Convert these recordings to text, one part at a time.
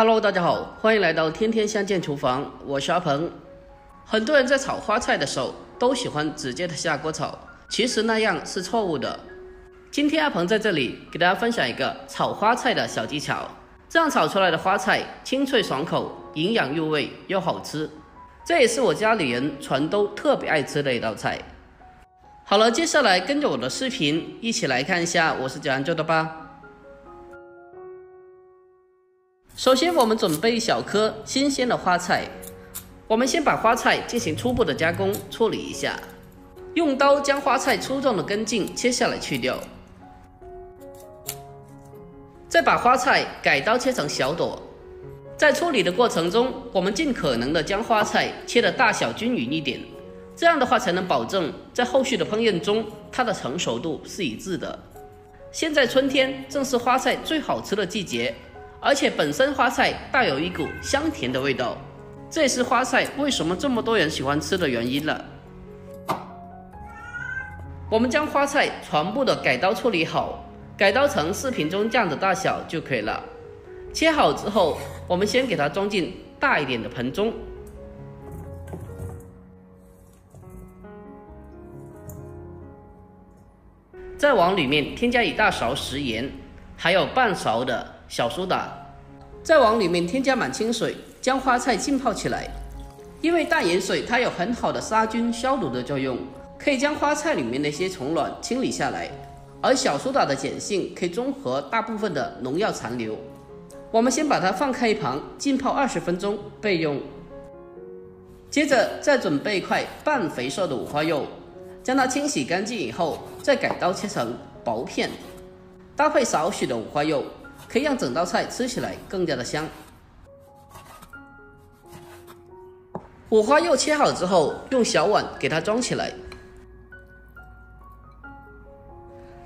Hello， 大家好，欢迎来到天天相见厨房，我是阿鹏。很多人在炒花菜的时候都喜欢直接的下锅炒，其实那样是错误的。今天阿鹏在这里给大家分享一个炒花菜的小技巧，这样炒出来的花菜清脆爽口，营养入味又好吃，这也是我家里人全都特别爱吃的一道菜。好了，接下来跟着我的视频一起来看一下我是怎样做的吧。首先我们准备一小颗新鲜的花菜，我们先把花菜进行初步的加工处理一下，用刀将花菜粗壮的根茎切下来去掉，再把花菜改刀切成小朵。在处理的过程中，我们尽可能的将花菜切的大小均匀一点，这样的话才能保证在后续的烹饪中它的成熟度是一致的。现在春天正是花菜最好吃的季节，而且本身花菜带有一股香甜的味道，这也是花菜为什么这么多人喜欢吃的原因了。我们将花菜全部的改刀处理好，改刀成视频中这样的大小就可以了。切好之后，我们先给它装进大一点的盆中，再往里面添加1大勺食盐，还有半勺的小苏打，再往里面添加满清水，将花菜浸泡起来。因为淡盐水它有很好的杀菌消毒的作用，可以将花菜里面的一些虫卵清理下来，而小苏打的碱性可以中和大部分的农药残留。我们先把它放开一旁浸泡20分钟备用。接着再准备一块半肥瘦的五花肉，将它清洗干净以后再改刀切成薄片，搭配少许的五花肉，可以让整道菜吃起来更加的香。五花肉切好之后，用小碗给它装起来。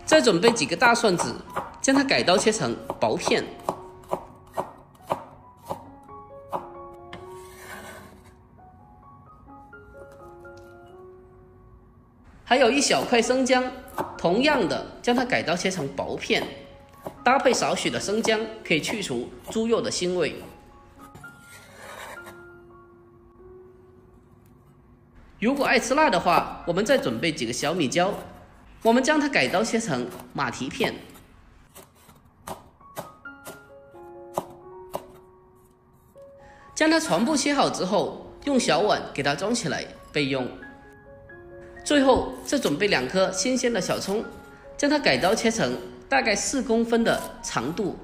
再准备几个大蒜子，将它改刀切成薄片。还有一小块生姜，同样的将它改刀切成薄片，搭配少许的生姜，可以去除猪肉的腥味。如果爱吃辣的话，我们再准备几个小米椒，我们将它改刀切成马蹄片。将它全部切好之后，用小碗给它装起来备用。最后再准备2颗新鲜的小葱，将它改刀切成大概4公分的长度。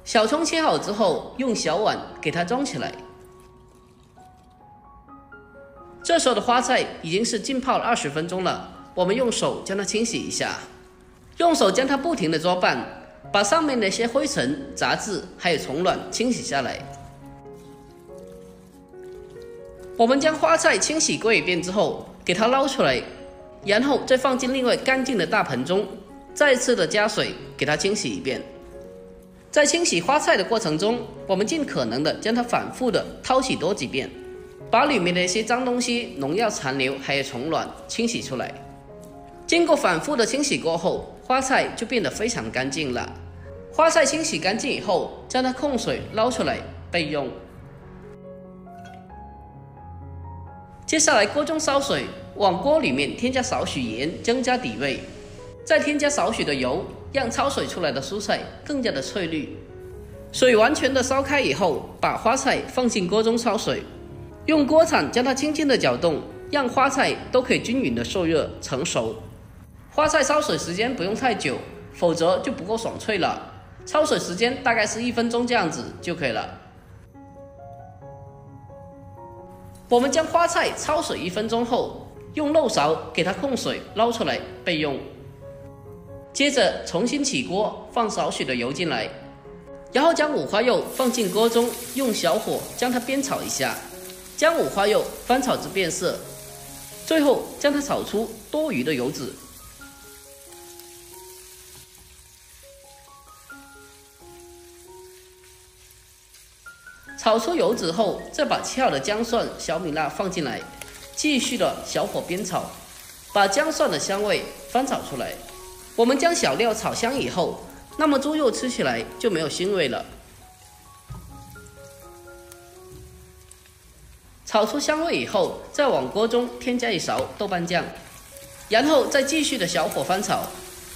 小葱切好之后，用小碗给它装起来。这时候的花菜已经是浸泡了20分钟了，我们用手将它清洗一下，用手将它不停的搅拌，把上面的一些灰尘、杂质还有虫卵清洗下来。我们将花菜清洗过一遍之后，给它捞出来，然后再放进另外干净的大盆中，再次的加水给它清洗一遍。在清洗花菜的过程中，我们尽可能的将它反复的掏洗多几遍，把里面的一些脏东西、农药残留还有虫卵清洗出来。经过反复的清洗过后，花菜就变得非常干净了。花菜清洗干净以后，将它控水捞出来备用。接下来锅中烧水，往锅里面添加少许盐，增加底味，再添加少许的油，让焯水出来的蔬菜更加的翠绿。水完全的烧开以后，把花菜放进锅中焯水，用锅铲将它轻轻的搅动，让花菜都可以均匀的受热成熟。花菜焯水时间不用太久，否则就不够爽脆了。焯水时间大概是1分钟这样子就可以了。我们将花菜焯水1分钟后，用漏勺给它控水捞出来备用。接着重新起锅，放少许的油进来，然后将五花肉放进锅中，用小火将它煸炒一下，将五花肉翻炒至变色，最后将它炒出多余的油脂。炒出油脂后，再把切好的姜蒜、小米辣放进来，继续的小火煸炒，把姜蒜的香味翻炒出来。我们将小料炒香以后，那么猪肉吃起来就没有腥味了。炒出香味以后，再往锅中添加一勺豆瓣酱，然后再继续的小火翻炒，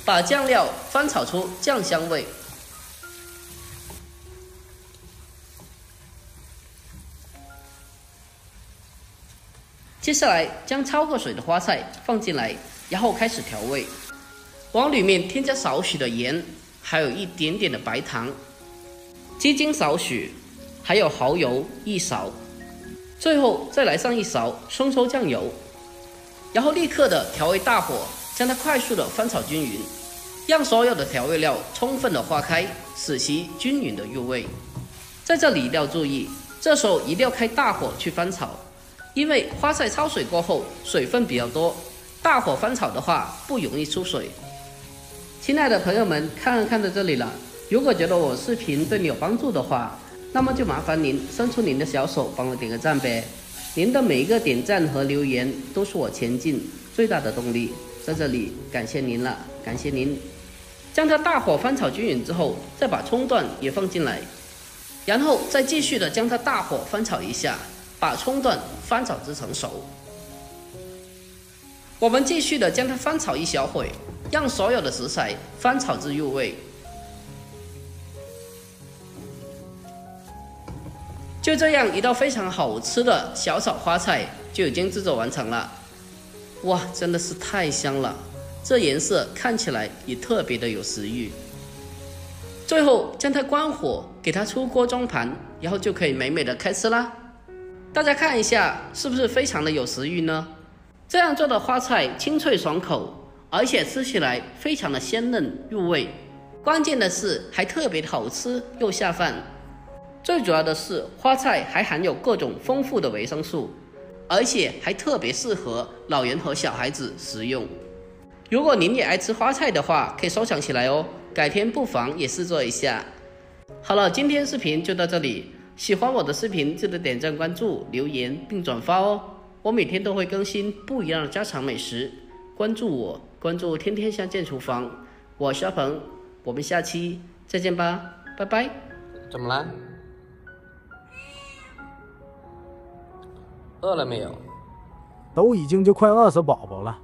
把酱料翻炒出酱香味。接下来将焯过水的花菜放进来，然后开始调味，往里面添加少许的盐，还有一点点的白糖，鸡精少许，还有蚝油1勺，最后再来上1勺生抽酱油，然后立刻的调为大火，将它快速的翻炒均匀，让所有的调味料充分的化开，使其均匀的入味。在这里一定要注意，这时候一定要开大火去翻炒，因为花菜焯水过后水分比较多，大火翻炒的话不容易出水。亲爱的朋友们，看到这里了，如果觉得我视频对你有帮助的话，那么就麻烦您伸出您的小手帮我点个赞呗。您的每一个点赞和留言都是我前进最大的动力，在这里感谢您了，感谢您。将它大火翻炒均匀之后，再把葱段也放进来，然后再继续的将它大火翻炒一下，把葱段翻炒至成熟。我们继续的将它翻炒一小会，让所有的食材翻炒至入味。就这样，一道非常好吃的小炒花菜就已经制作完成了。哇，真的是太香了，这颜色看起来也特别的有食欲。最后将它关火，给它出锅装盘，然后就可以美美的开吃啦。大家看一下，是不是非常的有食欲呢？这样做的花菜清脆爽口，而且吃起来非常的鲜嫩入味，关键的是还特别的好吃又下饭。最主要的是花菜还含有各种丰富的维生素，而且还特别适合老人和小孩子食用。如果您也爱吃花菜的话，可以收藏起来哦，改天不妨也试做一下。好了，今天视频就到这里，喜欢我的视频记得点赞关注留言并转发哦，我每天都会更新不一样的家常美食，关注我，关注天天相见厨房，我是阿鹏，我们下期再见吧，拜拜。怎么了？饿了没有？都已经就快饿死宝宝了。